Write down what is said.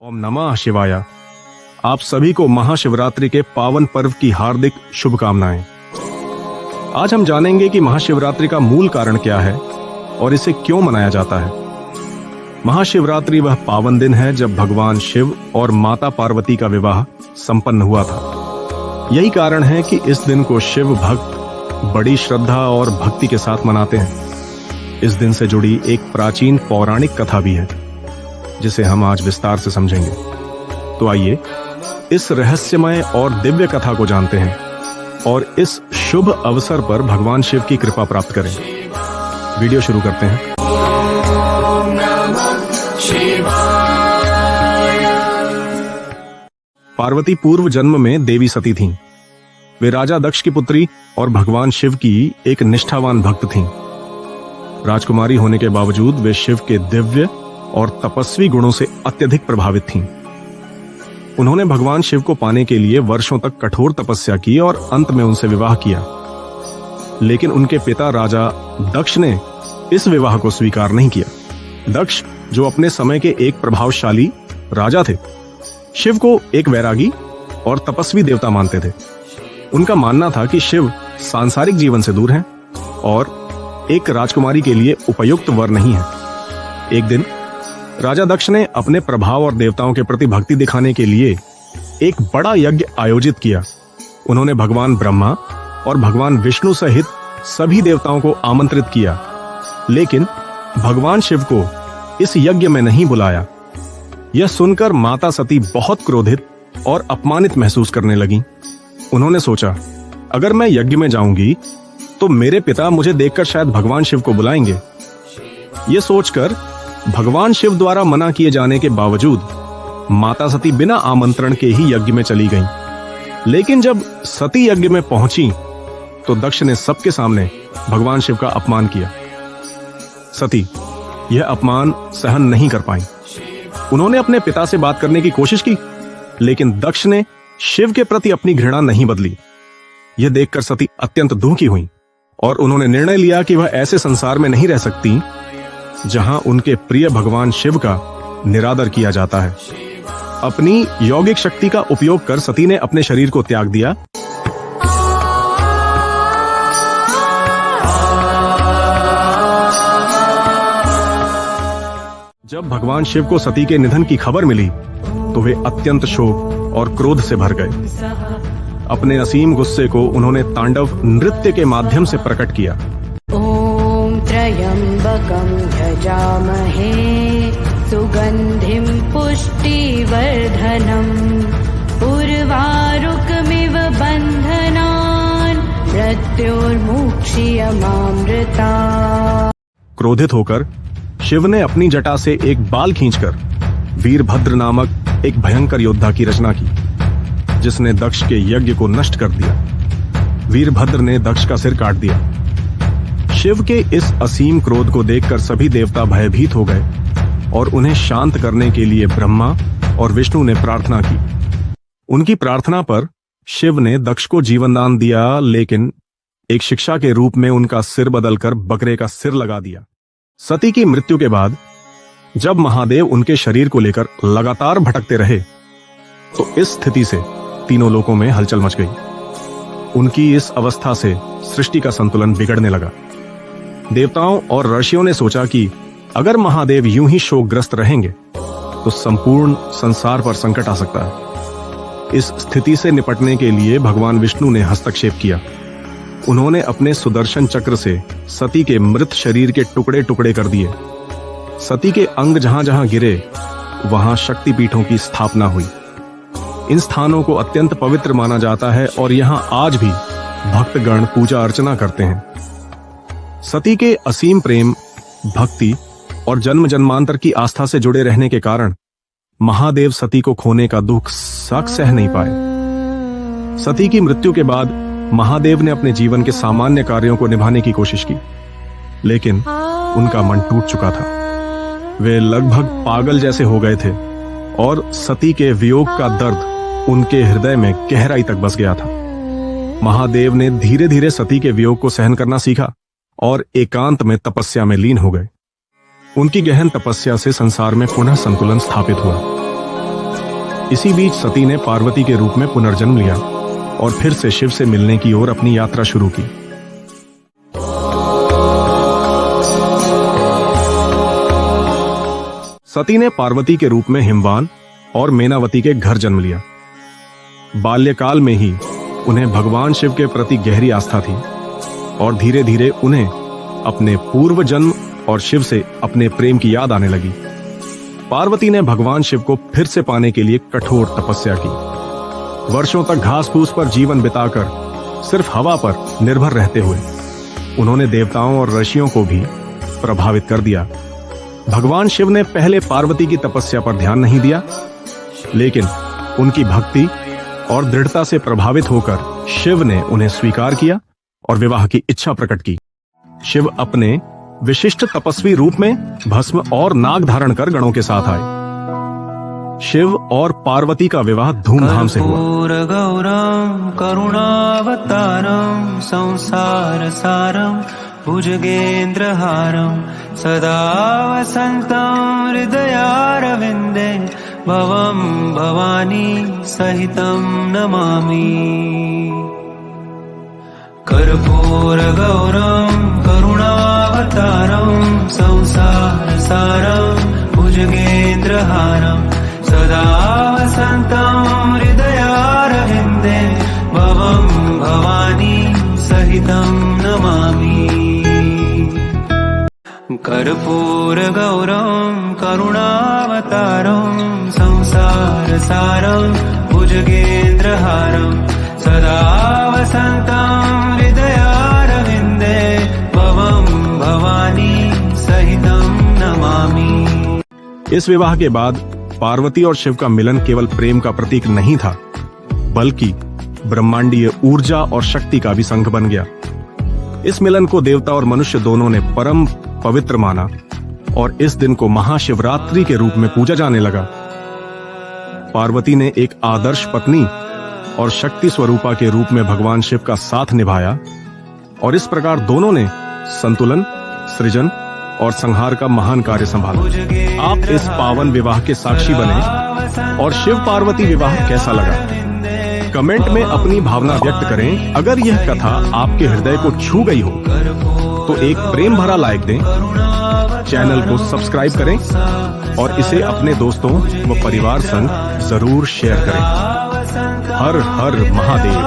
ओम नमः शिवाय। आप सभी को महाशिवरात्रि के पावन पर्व की हार्दिक शुभकामनाएं। आज हम जानेंगे कि महाशिवरात्रि का मूल कारण क्या है और इसे क्यों मनाया जाता है। महाशिवरात्रि वह पावन दिन है जब भगवान शिव और माता पार्वती का विवाह संपन्न हुआ था। यही कारण है कि इस दिन को शिव भक्त बड़ी श्रद्धा और भक्ति के साथ मनाते हैं। इस दिन से जुड़ी एक प्राचीन पौराणिक कथा भी है जिसे हम आज विस्तार से समझेंगे। तो आइए इस रहस्यमय और दिव्य कथा को जानते हैं और इस शुभ अवसर पर भगवान शिव की कृपा प्राप्त करें। वीडियो शुरू करते हैं। पार्वती पूर्व जन्म में देवी सती थीं। वे राजा दक्ष की पुत्री और भगवान शिव की एक निष्ठावान भक्त थीं। राजकुमारी होने के बावजूद वे शिव के दिव्य और तपस्वी गुणों से अत्यधिक प्रभावित थीं। उन्होंने भगवान शिव को पाने के लिए वर्षों तक कठोर तपस्या की और अंत में उनसे विवाह किया। लेकिन उनके पिता राजा दक्ष ने इस विवाह को स्वीकार नहीं किया। दक्ष, जो अपने समय के एक प्रभावशाली राजा थे, शिव को एक वैरागी और तपस्वी देवता मानते थे। उनका मानना था कि शिव सांसारिक जीवन से दूर हैं और एक राजकुमारी के लिए उपयुक्त वर नहीं है। एक दिन राजा दक्ष ने अपने प्रभाव और देवताओं के प्रति भक्ति दिखाने के लिए एक बड़ा यज्ञ आयोजित किया। उन्होंने भगवान ब्रह्मा और भगवान विष्णु सहित सभी देवताओं को आमंत्रित किया, लेकिन भगवान शिव को इस यज्ञ में नहीं बुलाया। यह सुनकर माता सती बहुत क्रोधित और अपमानित महसूस करने लगी। उन्होंने सोचा, अगर मैं यज्ञ में जाऊंगी तो मेरे पिता मुझे देखकर शायद भगवान शिव को बुलाएंगे। यह सोचकर भगवान शिव द्वारा मना किए जाने के बावजूद माता सती बिना आमंत्रण के ही यज्ञ में चली गईं। लेकिन जब सती यज्ञ में पहुंची तो दक्ष ने सबके सामने भगवान शिव का अपमान किया। सती यह अपमान सहन नहीं कर पाई। उन्होंने अपने पिता से बात करने की कोशिश की, लेकिन दक्ष ने शिव के प्रति अपनी घृणा नहीं बदली। यह देखकर सती अत्यंत दुखी हुई और उन्होंने निर्णय लिया कि वह ऐसे संसार में नहीं रह सकती जहां उनके प्रिय भगवान शिव का निरादर किया जाता है। अपनी यौगिक शक्ति का उपयोग कर सती ने अपने शरीर को त्याग दिया। जब भगवान शिव को सती के निधन की खबर मिली तो वे अत्यंत शोक और क्रोध से भर गए। अपने असीम गुस्से को उन्होंने तांडव नृत्य के माध्यम से प्रकट किया। त्र्यम्बकं यजामहे सुगन्धिं पुष्टिवर्धनम् उर्वारुकमिव बन्धनान् मृत्योर्मुक्षीयमामृतात्। क्रोधित होकर शिव ने अपनी जटा से एक बाल खींचकर वीरभद्र नामक एक भयंकर योद्धा की रचना की, जिसने दक्ष के यज्ञ को नष्ट कर दिया। वीरभद्र ने दक्ष का सिर काट दिया। शिव के इस असीम क्रोध को देखकर सभी देवता भयभीत हो गए और उन्हें शांत करने के लिए ब्रह्मा और विष्णु ने प्रार्थना की। उनकी प्रार्थना पर शिव ने दक्ष को जीवन दान दिया, लेकिन एक शिक्षा के रूप में उनका सिर बदलकर बकरे का सिर लगा दिया। सती की मृत्यु के बाद जब महादेव उनके शरीर को लेकर लगातार भटकते रहे तो इस स्थिति से तीनों लोकों में हलचल मच गई। उनकी इस अवस्था से सृष्टि का संतुलन बिगड़ने लगा। देवताओं और ऋषियों ने सोचा कि अगर महादेव यूं ही शोकग्रस्त रहेंगे तो संपूर्ण संसार पर संकट आ सकता है। इस स्थिति से निपटने के लिए भगवान विष्णु ने हस्तक्षेप किया। उन्होंने अपने सुदर्शन चक्र से सती के मृत शरीर के टुकड़े टुकड़े कर दिए। सती के अंग जहां जहां गिरे वहां शक्तिपीठों की स्थापना हुई। इन स्थानों को अत्यंत पवित्र माना जाता है और यहां आज भी भक्तगण पूजा अर्चना करते हैं। सती के असीम प्रेम, भक्ति और जन्म जन्मांतर की आस्था से जुड़े रहने के कारण महादेव सती को खोने का दुख सह नहीं पाए। सती की मृत्यु के बाद महादेव ने अपने जीवन के सामान्य कार्यों को निभाने की कोशिश की, लेकिन उनका मन टूट चुका था। वे लगभग पागल जैसे हो गए थे और सती के वियोग का दर्द उनके हृदय में गहराई तक बस गया था। महादेव ने धीरे धीरे सती के वियोग को सहन करना सीखा और एकांत में तपस्या में लीन हो गए। उनकी गहन तपस्या से संसार में पुनः संतुलन स्थापित हुआ। इसी बीच सती ने पार्वती के रूप में पुनर्जन्म लिया और फिर से शिव से मिलने की ओर अपनी यात्रा शुरू की। सती ने पार्वती के रूप में हिमवान और मेनावती के घर जन्म लिया। बाल्यकाल में ही उन्हें भगवान शिव के प्रति गहरी आस्था थी और धीरे धीरे उन्हें अपने पूर्व जन्म और शिव से अपने प्रेम की याद आने लगी। पार्वती ने भगवान शिव को फिर से पाने के लिए कठोर तपस्या की। वर्षों तक घास फूस पर जीवन बिताकर सिर्फ हवा पर निर्भर रहते हुए उन्होंने देवताओं और ऋषियों को भी प्रभावित कर दिया। भगवान शिव ने पहले पार्वती की तपस्या पर ध्यान नहीं दिया, लेकिन उनकी भक्ति और दृढ़ता से प्रभावित होकर शिव ने उन्हें स्वीकार किया और विवाह की इच्छा प्रकट की। शिव अपने विशिष्ट तपस्वी रूप में भस्म और नाग धारण कर गणों के साथ आए। शिव और पार्वती का विवाह धूमधाम से हुआ। गौरम करुणावतारम संसार सारम भुजगेन्द्रहारम सदा वसन्तं हृदयारविन्दे भवं भवानी सहितं नमामि। कर्पूरगौरं करुणावतारं संसार सारं भुजगेन्द्रहारं सदा वसन्तं हृदयारविन्दे भवं भवानी सहितं नमामि। कर्पूरगौरं करुणावतारं संसार सारं भुजगेन्द्रहारं सदा वसन्तं हृदयारविन्दे भवं भवानी सहितं नमामि। इस विवाह के बाद पार्वती और शिव का मिलन केवल प्रेम का प्रतीक नहीं था, बल्कि ब्रह्मांडीय ऊर्जा और शक्ति का भी संघ बन गया। इस मिलन को देवता और मनुष्य दोनों ने परम पवित्र माना और इस दिन को महाशिवरात्रि के रूप में पूजा जाने लगा। पार्वती ने एक आदर्श पत्नी और शक्ति स्वरूपा के रूप में भगवान शिव का साथ निभाया और इस प्रकार दोनों ने संतुलन, सृजन और संहार का महान कार्य संभाला। आप इस पावन विवाह के साक्षी बने और शिव पार्वती विवाह कैसा लगा? कमेंट में अपनी भावना व्यक्त करें। अगर यह कथा आपके हृदय को छू गई हो तो एक प्रेम भरा लाइक दें, चैनल को सब्सक्राइब करें और इसे अपने दोस्तों व परिवार संग जरूर शेयर करें। हर हर महादेव।